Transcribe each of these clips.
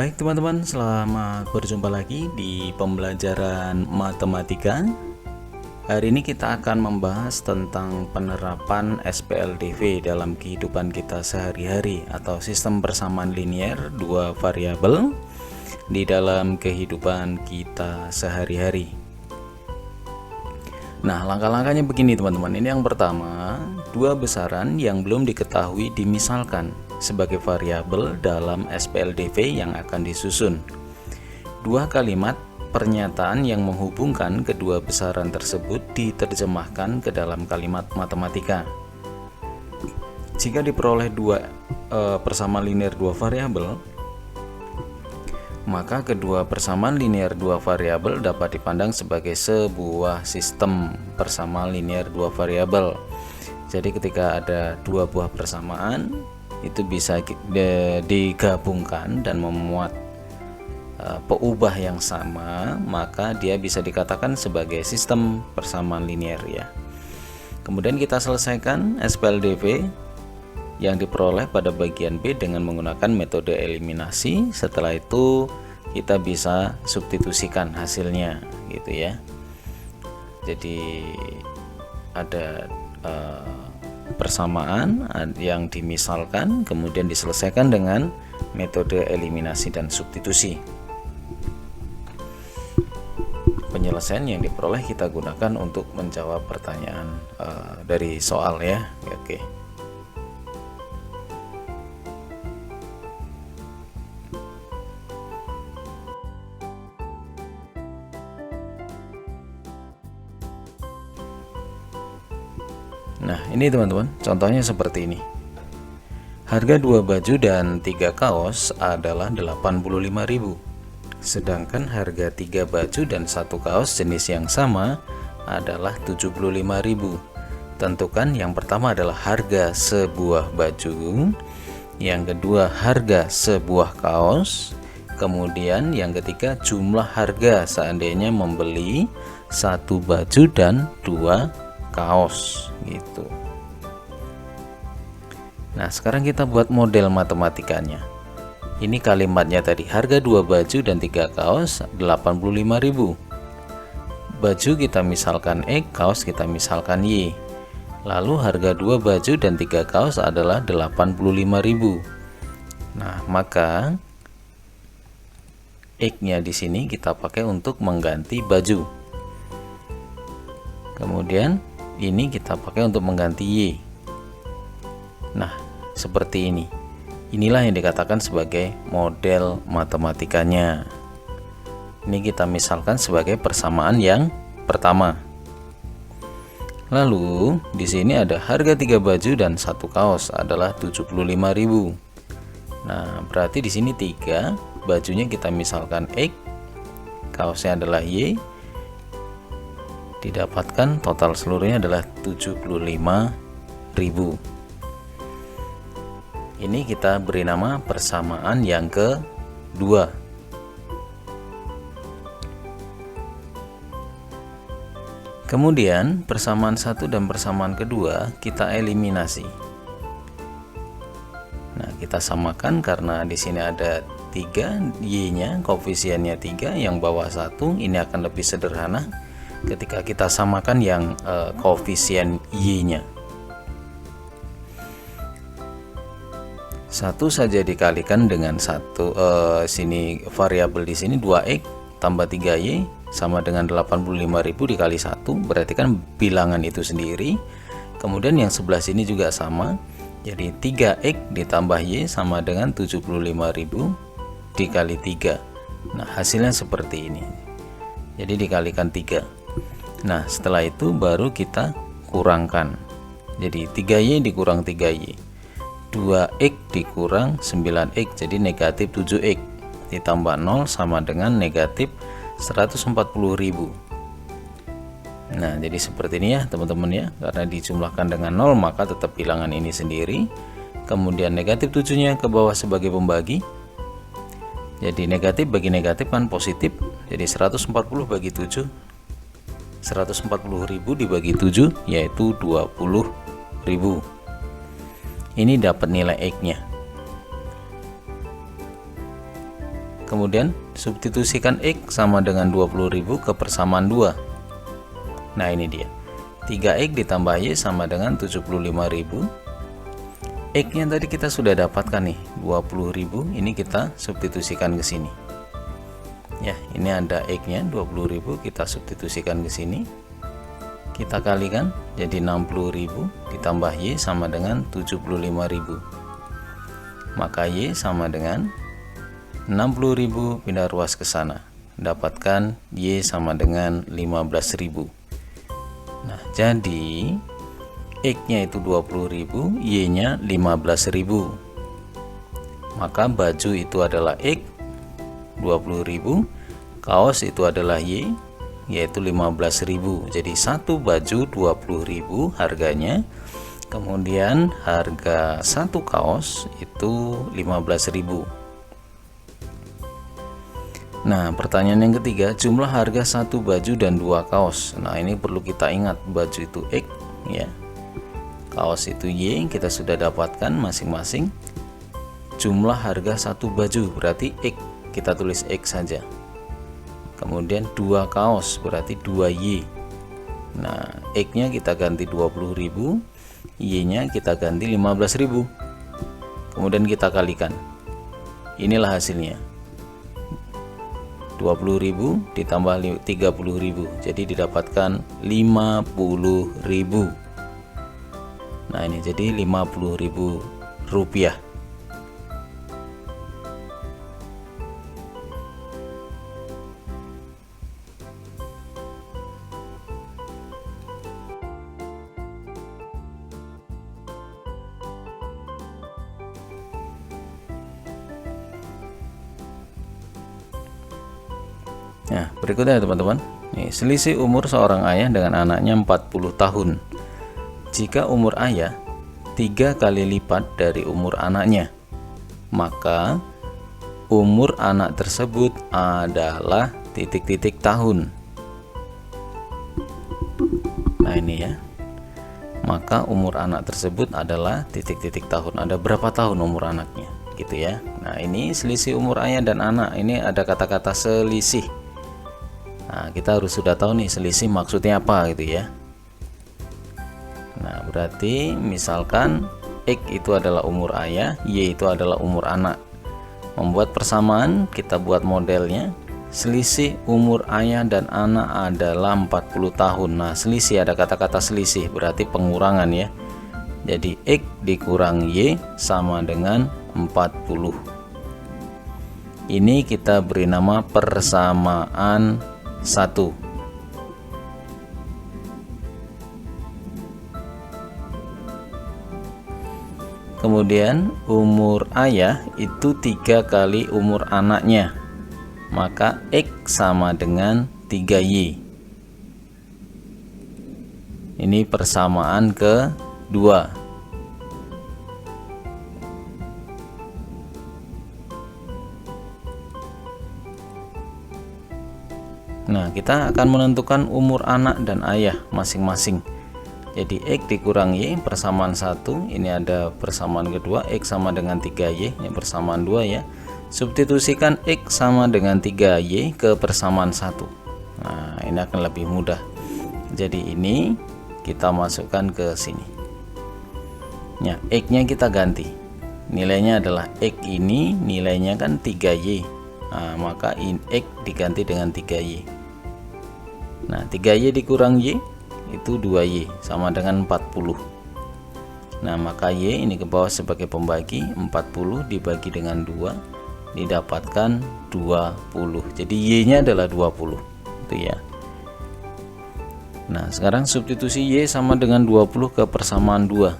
Baik teman-teman, selamat berjumpa lagi di pembelajaran matematika. Hari ini kita akan membahas tentang penerapan SPLDV dalam kehidupan kita sehari-hari atau sistem persamaan linear dua variabel di dalam kehidupan kita sehari-hari. Nah, langkah-langkahnya begini teman-teman. Ini yang pertama, dua besaran yang belum diketahui dimisalkan sebagai variabel dalam SPLDV yang akan disusun. Dua kalimat pernyataan yang menghubungkan kedua besaran tersebut diterjemahkan ke dalam kalimat matematika. Jika diperoleh persamaan linear dua variabel, maka kedua persamaan linear dua variabel dapat dipandang sebagai sebuah sistem persamaan linear dua variabel. Jadi ketika ada dua buah persamaan, itu bisa digabungkan dan memuat peubah yang sama, maka dia bisa dikatakan sebagai sistem persamaan linear ya. Kemudian kita selesaikan SPLDV yang diperoleh pada bagian B dengan menggunakan metode eliminasi. Setelah itu kita bisa substitusikan hasilnya gitu ya. Jadi ada persamaan yang dimisalkan kemudian diselesaikan dengan metode eliminasi dan substitusi. Penyelesaian yang diperoleh kita gunakan untuk menjawab pertanyaan dari soal ya. Oke. Nah, ini teman-teman, contohnya seperti ini. Harga 2 baju dan 3 kaos adalah 85.000. Sedangkan harga 3 baju dan 1 kaos jenis yang sama adalah 75.000. Tentukan yang pertama adalah harga sebuah baju, yang kedua harga sebuah kaos, kemudian yang ketiga jumlah harga seandainya membeli 1 baju dan 2 kaos gitu. Nah, sekarang kita buat model matematikanya. Ini kalimatnya tadi, harga 2 baju dan 3 kaos 85.000. Baju kita misalkan X, kaos kita misalkan Y. Lalu harga 2 baju dan 3 kaos adalah 85.000. Nah, maka X-nya di sini kita pakai untuk mengganti baju. Kemudian ini kita pakai untuk mengganti Y. Nah, seperti ini. Inilah yang dikatakan sebagai model matematikanya. Ini kita misalkan sebagai persamaan yang pertama. Lalu di sini ada harga 3 baju dan 1 kaos adalah 75.000. Nah, berarti di sini 3, bajunya kita misalkan X, kaosnya adalah Y. Didapatkan total seluruhnya adalah 75.000. Ini kita beri nama persamaan yang kedua. Kemudian persamaan satu dan persamaan kedua kita eliminasi. Nah, kita samakan karena di sini ada 3, Y-nya koefisiennya 3, yang bawah 1. Ini akan lebih sederhana ketika kita samakan yang koefisien Y-nya. 1 saja dikalikan dengan 1, sini variabel di sini 2X tambah 3Y sama dengan 85.000 dikali 1, berarti kan bilangan itu sendiri. Kemudian yang sebelah sini juga sama. Jadi 3X ditambah Y sama dengan 75.000 dikali 3. Nah, hasilnya seperti ini. Jadi dikalikan 3. Nah, setelah itu baru kita kurangkan. Jadi 3Y dikurang 3Y, 2X dikurang 9X, jadi negatif 7X, ditambah 0 sama dengan negatif 140.000. Nah, jadi seperti ini ya teman-teman ya. Karena dijumlahkan dengan 0 maka tetap bilangan ini sendiri. Kemudian negatif 7-nya ke bawah sebagai pembagi. Jadi negatif bagi negatif kan positif. Jadi 140 bagi 7, 140.000 dibagi 7 yaitu 20.000. Ini dapat nilai X-nya. Kemudian substitusikan X sama dengan 20.000 ke persamaan 2. Nah ini dia, 3X ditambah Y sama dengan 75.000. X nya tadi kita sudah dapatkan nih, 20.000. Ini kita substitusikan ke sini. Ya, ini ada X nya 20.000, kita substitusikan ke sini. Kita kalikan jadi 60.000 ditambah Y sama dengan 75.000. Maka Y sama dengan 60.000 pindah ruas ke sana, dapatkan Y sama dengan 15.000. Nah, jadi X nya itu 20.000, Y nya 15.000. Maka baju itu adalah X 20.000, kaos itu adalah Y, yaitu 15.000. Jadi satu baju 20.000 harganya, kemudian harga satu kaos itu 15.000. Nah, pertanyaan yang ketiga, jumlah harga satu baju dan 2 kaos. Nah, ini perlu kita ingat, baju itu X ya, kaos itu Y, kita sudah dapatkan masing-masing. Jumlah harga satu baju berarti X, kita tulis X saja. Kemudian 2 kaos berarti 2Y. Nah, X nya kita ganti 20.000, Y nya kita ganti 15.000. Kemudian kita kalikan, inilah hasilnya, 20.000 ditambah 30.000, jadi didapatkan 50.000. Nah ini jadi 50.000 rupiah. Nah, berikutnya teman-teman, nih, selisih umur seorang ayah dengan anaknya 40 tahun. Jika umur ayah 3 kali lipat dari umur anaknya, maka umur anak tersebut adalah titik-titik tahun. Nah ini ya, maka umur anak tersebut adalah titik-titik tahun. Ada berapa tahun umur anaknya gitu ya. Nah ini selisih umur ayah dan anak, ini ada kata-kata selisih. Nah, kita harus sudah tahu nih selisih maksudnya apa gitu ya. Nah, berarti misalkan X itu adalah umur ayah, Y itu adalah umur anak. Membuat persamaan, kita buat modelnya. Selisih umur ayah dan anak adalah 40 tahun. Nah, selisih, ada kata-kata selisih, berarti pengurangan ya. Jadi X dikurang Y sama dengan 40. Ini kita beri nama persamaan 1. Kemudian umur ayah itu 3 kali umur anaknya, maka X sama dengan 3Y. Ini persamaan kedua. Nah, kita akan menentukan umur anak dan ayah masing-masing. Jadi X dikurang Y persamaan 1. Ini ada persamaan kedua, X sama dengan 3Y, ini persamaan 2 ya. Substitusikan X sama dengan 3Y ke persamaan 1. Nah, ini akan lebih mudah. Jadi ini kita masukkan ke sini. Ya, X nya kita ganti. Nilainya adalah X ini nilainya kan 3Y. Nah, maka X diganti dengan 3Y. Nah, 3Y dikurang Y itu 2Y sama dengan 40. Nah, maka Y ini ke bawah sebagai pembagi, 40 dibagi dengan 2 didapatkan 20. Jadi Y nya adalah 20 itu ya. Nah, sekarang substitusi Y sama dengan 20 ke persamaan 2.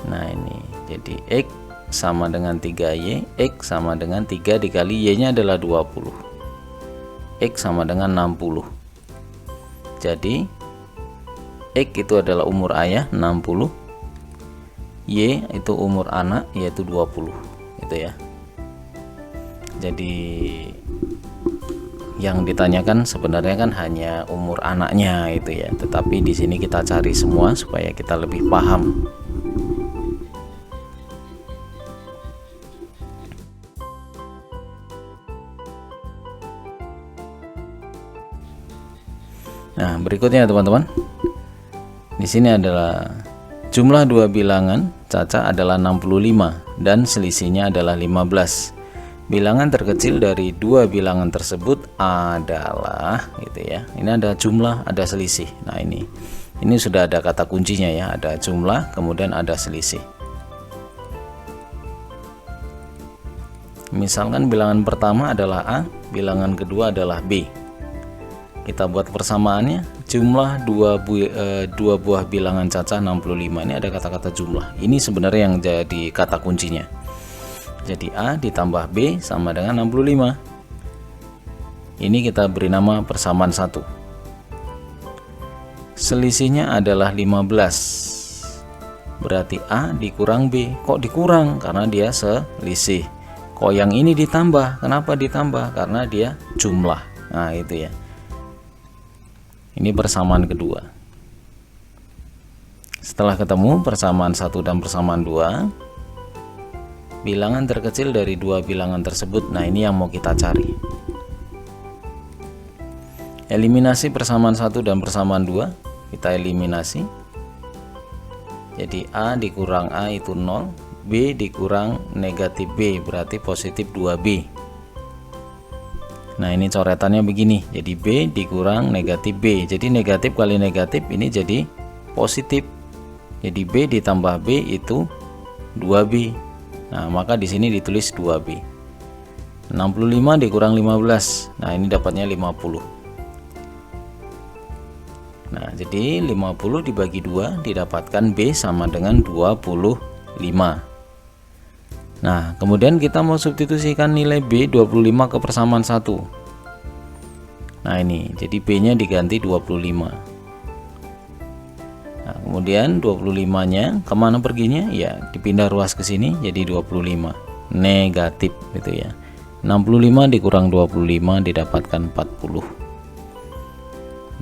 Nah, ini jadi X sama dengan 3Y, X sama dengan 3 dikali Y nya adalah 20, X sama dengan 60. Jadi X itu adalah umur ayah 60, Y itu umur anak yaitu 20 gitu ya. Jadi yang ditanyakan sebenarnya kan hanya umur anaknya itu ya, tetapi di sini kita cari semua supaya kita lebih paham. Nah, berikutnya teman-teman. Di sini adalah jumlah dua bilangan caca adalah 65 dan selisihnya adalah 15. Bilangan terkecil dari dua bilangan tersebut adalah gitu ya. Ini ada jumlah, ada selisih. Nah, ini sudah ada kata kuncinya ya, ada jumlah, kemudian ada selisih. Misalkan bilangan pertama adalah A, bilangan kedua adalah B. Kita buat persamaannya, jumlah dua buah bilangan cacah 65. Ini ada kata-kata jumlah. Ini sebenarnya yang jadi kata kuncinya. Jadi A ditambah B sama dengan 65. Ini kita beri nama persamaan 1. Selisihnya adalah 15. Berarti A dikurang B. Kok dikurang? Karena dia selisih. Kok yang ini ditambah? Kenapa ditambah? Karena dia jumlah. Nah, itu ya. Ini persamaan kedua. Setelah ketemu persamaan 1 dan persamaan 2, bilangan terkecil dari dua bilangan tersebut. Nah, ini yang mau kita cari. Eliminasi persamaan 1 dan persamaan 2. Kita eliminasi. Jadi A dikurang A itu 0, B dikurang negatif B berarti positif 2B. Nah, ini coretannya begini. Jadi B dikurang negatif B. Jadi negatif kali negatif ini jadi positif. Jadi B ditambah B itu 2B. Nah, maka di sini ditulis 2B. 65 dikurang 15. Nah, ini dapatnya 50. Nah, jadi 50 dibagi 2 didapatkan B sama dengan 25. Nah, kemudian kita mau substitusikan nilai B 25 ke persamaan 1. Nah, ini jadi B nya diganti 25. Nah, kemudian 25 nya kemana perginya? Ya, dipindah ruas ke sini jadi 25 negatif gitu ya. 65 dikurang 25 didapatkan 40.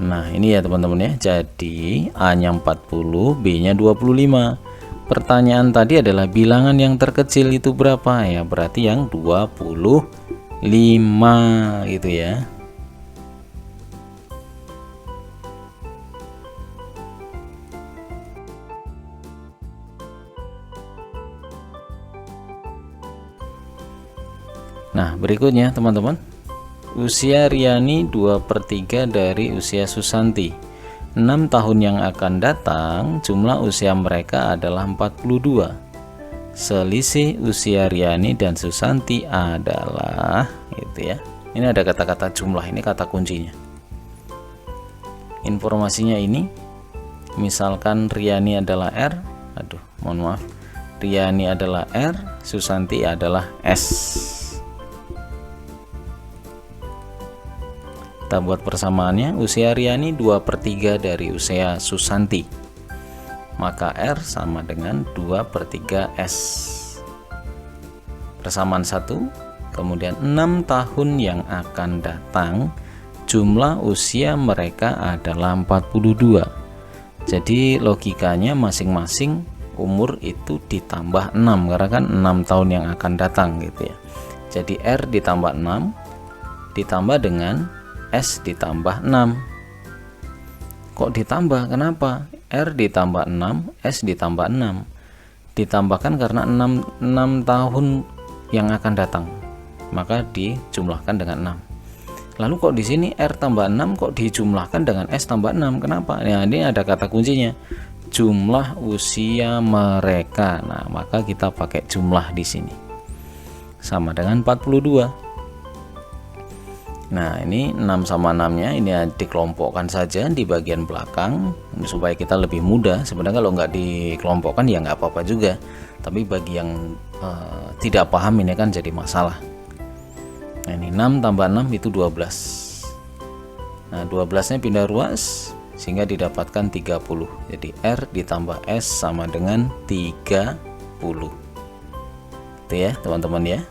Nah, ini ya teman-teman ya. Jadi A nya 40, B nya 25. Pertanyaan tadi adalah bilangan yang terkecil itu berapa ya? Berarti yang 25 gitu ya. Nah, berikutnya teman-teman. Usia Riani 2/3 dari usia Susanti. 6 tahun yang akan datang, jumlah usia mereka adalah 42. Selisih usia Riani dan Susanti adalah gitu ya. Ini ada kata-kata jumlah, ini kata kuncinya. Informasinya ini, misalkan Riani adalah R, Riani adalah R, Susanti adalah S. Kita buat persamaannya, usia Riani 2/3 dari usia Susanti, maka R sama dengan 2/3 S. Persamaan 1, kemudian 6 tahun yang akan datang, jumlah usia mereka adalah 42. Jadi logikanya masing-masing umur itu ditambah 6, karena kan 6 tahun yang akan datang gitu ya. Jadi R ditambah 6 ditambah dengan S ditambah 6. Kok ditambah? Kenapa? R ditambah 6, S ditambah 6. Ditambahkan karena 6 tahun yang akan datang, maka dijumlahkan dengan 6. Lalu kok di sini R tambah 6 kok dijumlahkan dengan S tambah 6? Kenapa? Nah, ini ada kata kuncinya. Jumlah usia mereka. Nah, maka kita pakai jumlah di sini. Sama dengan 42. Nah, ini 6 sama 6-nya ini dikelompokkan saja di bagian belakang supaya kita lebih mudah. Sebenarnya kalau nggak dikelompokkan ya nggak apa-apa juga. Tapi bagi yang tidak paham ini kan jadi masalah. Nah, ini 6 tambah 6 itu 12. Nah, 12-nya pindah ruas sehingga didapatkan 30. Jadi R ditambah S sama dengan 30. Itu ya, teman-teman ya.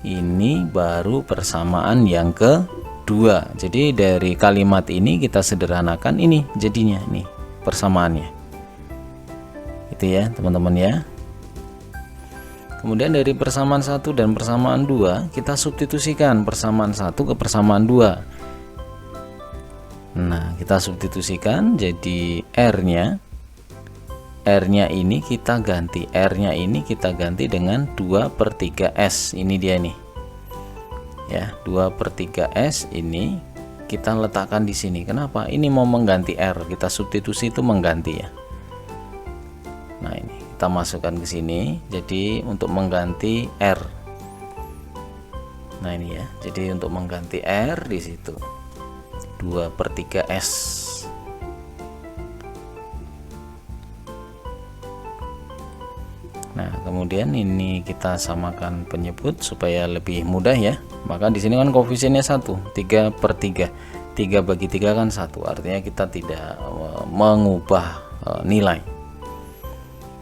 Ini baru persamaan yang kedua. Jadi dari kalimat ini kita sederhanakan ini jadinya nih persamaannya. Itu ya teman-teman ya. Kemudian dari persamaan 1 dan persamaan 2 kita substitusikan persamaan 1 ke persamaan 2. Nah, kita substitusikan jadi R-nya ini kita ganti, R-nya ini kita ganti dengan 2/3S. Ini dia nih. Ya, 2/3S ini kita letakkan di sini. Kenapa? Ini mau mengganti R, kita substitusi itu mengganti ya. Nah, ini kita masukkan ke sini. Jadi untuk mengganti R. Nah, ini ya. Jadi untuk mengganti R di situ 2/3S. Nah, kemudian ini kita samakan penyebut supaya lebih mudah ya. Maka di sini kan koefisiennya 1, 3/3. 3 bagi 3 kan 1. Artinya kita tidak mengubah nilai.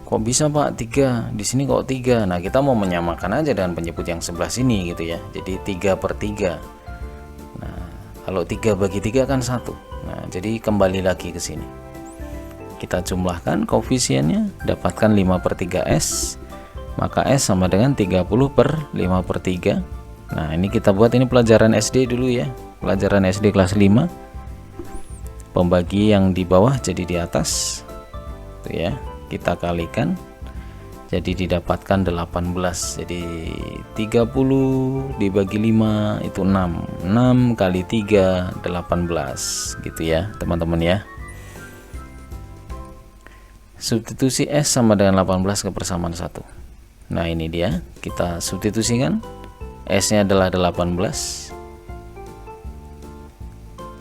Kok bisa Pak 3? Di sini kok 3? Nah, kita mau menyamakan aja dengan penyebut yang sebelah sini gitu ya. Jadi 3/3. Nah, kalau 3 bagi 3 kan 1. Nah, jadi kembali lagi ke sini. Kita jumlahkan koefisiennya, dapatkan 5/3S, maka S sama dengan 30/5/3. Nah, ini kita buat, ini pelajaran SD dulu ya, pelajaran SD kelas 5. Pembagi yang di bawah jadi di atas tuh ya, kita kalikan jadi didapatkan 18. Jadi 30 dibagi 5 itu 6. 6 kali 3 18 gitu ya teman-teman ya. Substitusi S sama dengan 18 ke persamaan 1. Nah, ini dia, kita substitusikan. S nya adalah 18.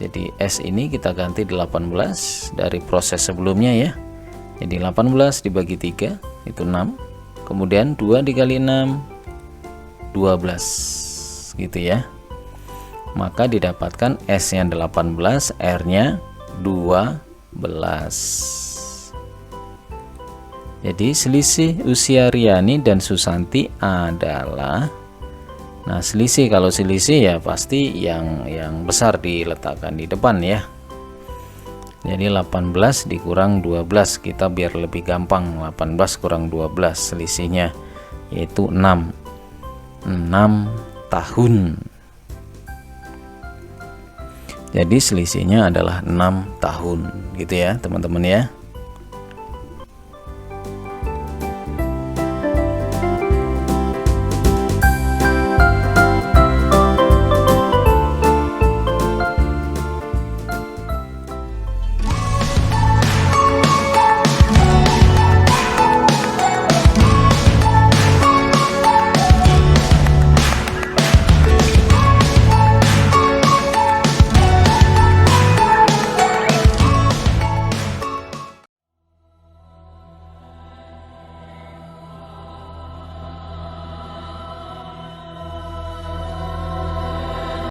Jadi S ini kita ganti 18 dari proses sebelumnya ya. Jadi 18 dibagi 3 itu 6. Kemudian 2 dikali 6 12 gitu ya. Maka didapatkan S nya 18, R nya 12. Jadi selisih usia Riani dan Susanti adalah, nah selisih, kalau selisih ya pasti yang besar diletakkan di depan ya. Jadi 18 dikurang 12, kita biar lebih gampang, 18 kurang 12 selisihnya yaitu 6 tahun. Jadi selisihnya adalah 6 tahun gitu ya teman-teman ya.